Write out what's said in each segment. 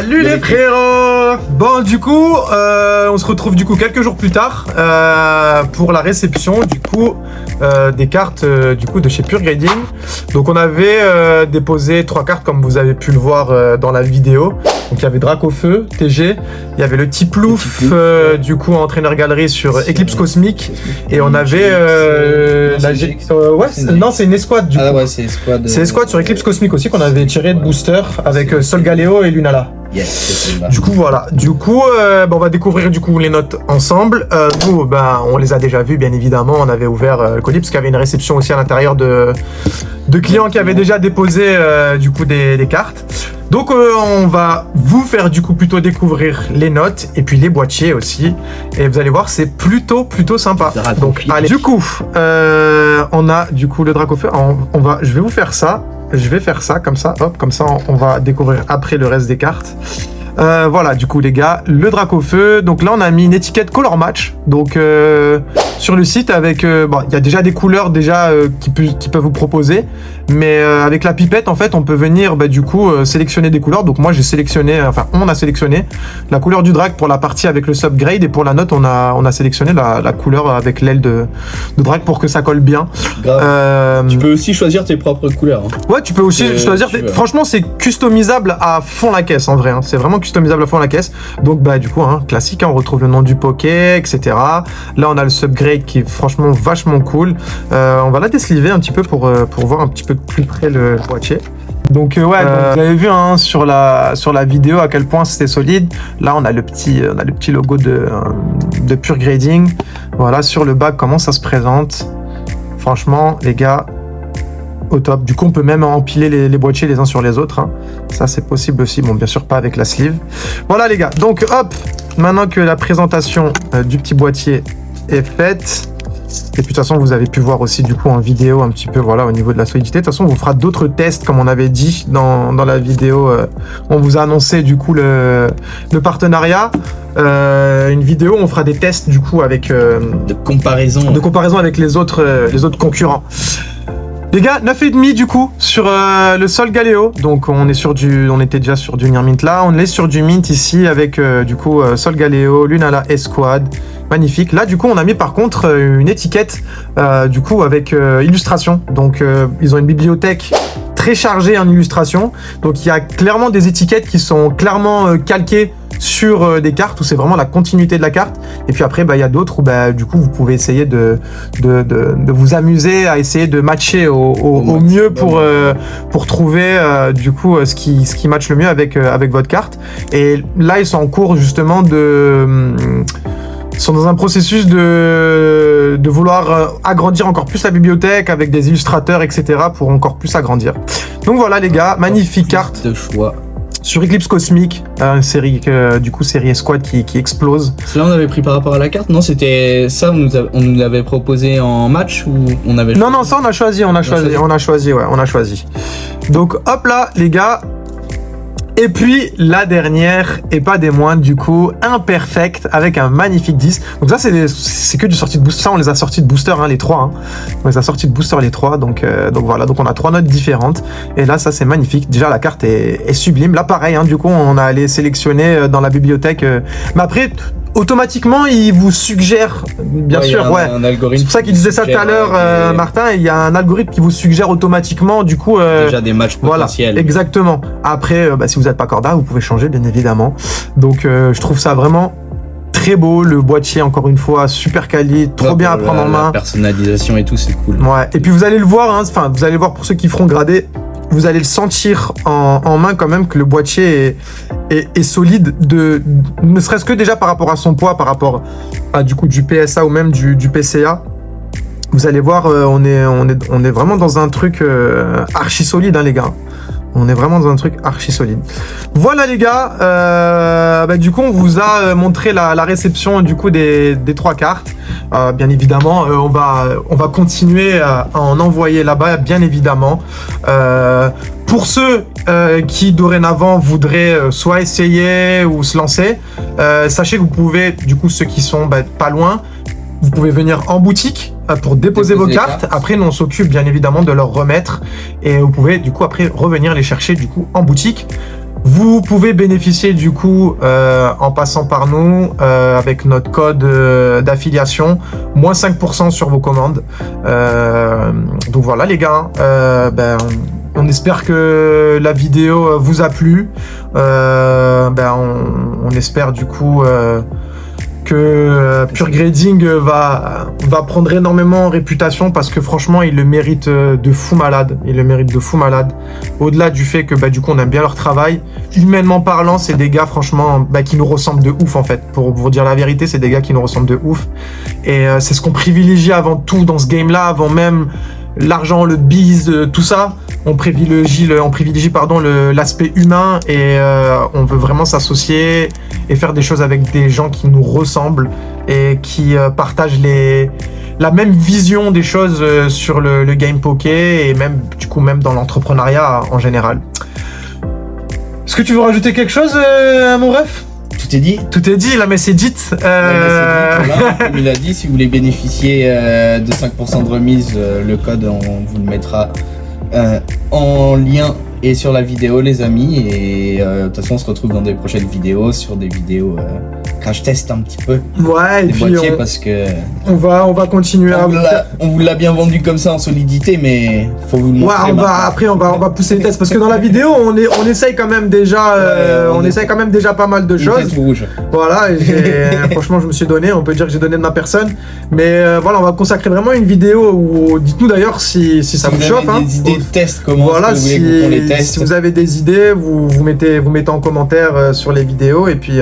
Salut les frérots. Bon du coup, on se retrouve du coup quelques jours plus tard pour la réception du coup des cartes du coup de chez Pure Grading. Donc on avait déposé 3 cartes comme vous avez pu le voir dans la vidéo. Donc il y avait Dracofeu, TG, il y avait le Tiplouf du coup entraîneur galerie sur Eclipse Cosmique et on avait non c'est une escouade du coup. Ah ouais c'est escouade. C'est escouade sur Eclipse Cosmique aussi qu'on avait tiré de booster avec Sol Galeo et Lunala. Yes, du coup voilà, du coup on va découvrir du coup les notes ensemble. Nous on les a déjà vues bien évidemment, on avait ouvert le colis parce qu'il y avait une réception aussi à l'intérieur de clients qui avaient déjà déposé du coup des cartes. Donc on va vous faire du coup plutôt découvrir les notes et puis les boîtiers aussi. Et vous allez voir c'est plutôt sympa. Donc allez, du coup on a du coup le Dracofeu. Je vais vous faire ça. Je vais faire ça comme ça, hop, comme ça on va découvrir après le reste des cartes. Voilà, du coup les gars, le Dracofeu. Donc là on a mis une étiquette color match. Donc sur le site avec, bon, il y a déjà des couleurs qui peuvent vous proposer, mais avec la pipette en fait on peut venir du coup sélectionner des couleurs. Donc moi j'ai sélectionné, enfin on a sélectionné la couleur du drag pour la partie avec le subgrade et pour la note on a sélectionné la couleur avec l'aile de drag pour que ça colle bien. Tu peux aussi choisir tes propres couleurs. Hein. Ouais, tu peux aussi choisir. Franchement c'est customisable à fond la caisse en vrai. Hein. C'est vraiment customisable à fond la caisse. Donc du coup classique, on retrouve le nom du poké, etc. Là on a le subgrade qui est franchement vachement cool. On va la désliver un petit peu pour voir un petit peu plus près le boîtier. Donc donc, vous avez vu sur la vidéo à quel point c'était solide. Là on a le petit logo de Pure Grading. Voilà sur le bac comment ça se présente. Franchement les gars, au top. Du coup on peut même empiler les boîtiers les uns sur les autres. Ça c'est possible aussi. Bon bien sûr pas avec la sleeve. Voilà les gars. Donc hop, maintenant que la présentation du petit boîtier est faite. Et puis de toute façon vous avez pu voir aussi du coup en vidéo un petit peu voilà au niveau de la solidité. De toute façon on vous fera d'autres tests comme on avait dit dans la vidéo. On vous a annoncé du coup le partenariat. Une vidéo on fera des tests du coup avec de comparaison avec les autres concurrents. Les gars, 9,5 du coup sur le Sol Galeo. Donc on était déjà sur du Near Mint là. On est sur du Mint ici avec du coup Sol Galeo, Lunala Esquad. Magnifique. Là du coup on a mis par contre une étiquette du coup avec illustration. Donc ils ont une bibliothèque très chargée en illustration. Donc il y a clairement des étiquettes qui sont clairement calquées sur des cartes où c'est vraiment la continuité de la carte. Et puis après il y a d'autres où du coup vous pouvez essayer de vous amuser à essayer de matcher au mieux pour trouver du coup ce qui matche le mieux avec votre carte. Et là ils sont en cours justement sont dans un processus de vouloir agrandir encore plus la bibliothèque avec des illustrateurs etc pour encore plus agrandir. Donc voilà les gars, magnifique carte de choix sur Eclipse Cosmique, une série série Esquad qui explose. Cela on avait pris par rapport à la carte, non? C'était ça, on nous l'avait proposé en match ou on avait choisi? Non ça on a choisi. Donc hop là les gars. Et puis la dernière et pas des moindres du coup, Imperfect avec un magnifique 10. Donc ça c'est que du sorti de booster. Ça on les a sortis de booster les 3. On les a sortis de booster les 3. Donc voilà, donc on a 3 notes différentes. Et là ça c'est magnifique. Déjà la carte est sublime. Là pareil, du coup on a allé sélectionner dans la bibliothèque. Mais après automatiquement il vous suggère bien sûr un algorithme. C'est pour ça qu'il disait ça tout à l'heure Martin, il y a un algorithme qui vous suggère automatiquement du coup déjà des matchs potentiels. Voilà, exactement. Après si vous n'êtes pas corda vous pouvez changer bien évidemment. Donc je trouve ça vraiment très beau, le boîtier encore une fois super quali, trop bien à prendre en main. La personnalisation et tout c'est cool. Ouais, et puis vous allez le voir vous allez voir pour ceux qui feront grader. Vous allez le sentir en main quand même que le boîtier est solide, ne serait-ce que déjà par rapport à son poids, par rapport à du PSA ou même du PCA. Vous allez voir, on est vraiment dans un truc archi solide les gars. On est vraiment dans un truc archi solide. Voilà les gars, du coup on vous a montré la réception du coup des 3 cartes. Bien évidemment, on va continuer à en envoyer là-bas, bien évidemment. Pour ceux qui dorénavant voudraient soit essayer ou se lancer, sachez que vous pouvez, du coup ceux qui sont pas loin, vous pouvez venir en boutique pour déposer vos cartes. Après, nous on s'occupe bien évidemment de leur remettre et vous pouvez du coup après revenir les chercher du coup en boutique. Vous pouvez bénéficier du coup en passant par nous avec notre code d'affiliation, moins 5% sur vos commandes. Donc voilà les gars, on espère que la vidéo vous a plu. On espère du coup que Pure Grading va prendre énormément en réputation parce que franchement il le mérite de fou malade. Au-delà du fait que du coup on aime bien leur travail, humainement parlant c'est des gars franchement qui nous ressemblent de ouf en fait. Pour vous dire la vérité, c'est des gars qui nous ressemblent de ouf. Et c'est ce qu'on privilégie avant tout dans ce game là, avant même l'argent, le bise, tout ça. On privilégie l'aspect humain et on veut vraiment s'associer et faire des choses avec des gens qui nous ressemblent et qui partagent la même vision des choses sur le game poker et même du coup même dans l'entrepreneuriat en général. Est-ce que tu veux rajouter quelque chose, mon ref? Tout est dit. Tout est dit, la messe est dite. Voilà, comme il a dit, si vous voulez bénéficier de 5% de remise, le code on vous le mettra en lien et sur la vidéo les amis, et de toute façon on se retrouve dans des prochaines vidéos, sur des vidéos crash test un petit peu. Ouais, et puis parce que on va continuer on vous l'a bien vendu comme ça en solidité, mais faut vous le montrer. Après on va pousser les tests parce que dans la vidéo on essaye quand même déjà on essaye quand même déjà pas mal de choses. Tête rouge. Voilà, franchement je me suis donné, on peut dire que j'ai donné de ma personne, mais voilà, on va consacrer vraiment une vidéo où dites-nous d'ailleurs si ça vous chauffe. Vous avez des idées de tests, comment voilà, vous voulez qu'on les teste. Si vous avez des idées, vous mettez en commentaire sur les vidéos et puis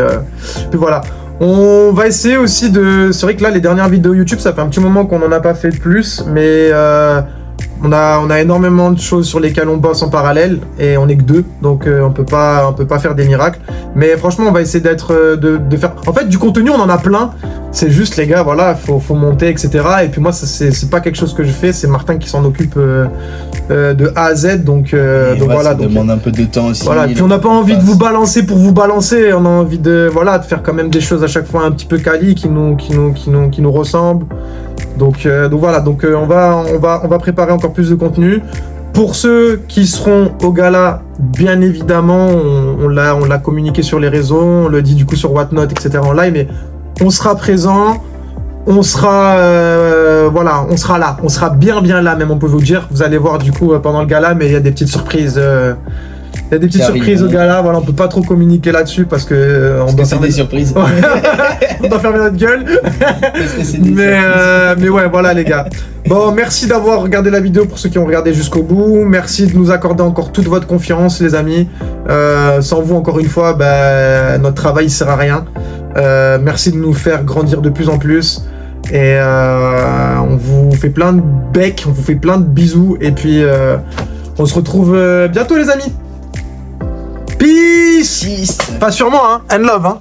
voilà. On va essayer aussi de... C'est vrai que là, les dernières vidéos YouTube, ça fait un petit moment qu'on n'en a pas fait de plus, mais on a énormément de choses sur lesquelles on bosse en parallèle et on est que deux, donc on peut pas faire des miracles. Mais franchement, on va essayer de faire... En fait, du contenu, on en a plein. C'est juste, les gars, voilà, faut monter, etc. Et puis moi, c'est pas quelque chose que je fais, c'est Martin qui s'en occupe de A à Z, donc voilà. Ça demande un peu de temps aussi. Voilà, puis on n'a pas envie de vous balancer pour vous balancer, on a envie de faire quand même des choses à chaque fois un petit peu quali qui nous ressemblent. Donc voilà, on va préparer encore plus de contenu. Pour ceux qui seront au gala, bien évidemment, on l'a communiqué sur les réseaux, on le dit du coup sur Whatnot, etc. en live, mais on sera présent, on sera là, on sera bien là, même on peut vous le dire. Vous allez voir du coup pendant le gala, mais il y a des petites surprises. Il y a des petites surprises au gala, voilà, on peut pas trop communiquer là-dessus parce que on doit faire des surprises. On doit fermer notre gueule. Mais ouais, voilà les gars. Bon, merci d'avoir regardé la vidéo pour ceux qui ont regardé jusqu'au bout. Merci de nous accorder encore toute votre confiance, les amis. Sans vous, encore une fois, notre travail ne sert à rien. Merci de nous faire grandir de plus en plus. Et on vous fait plein de becs, on vous fait plein de bisous. Et puis, on se retrouve bientôt, les amis. Peace. Pas sûrement, hein. And love, hein.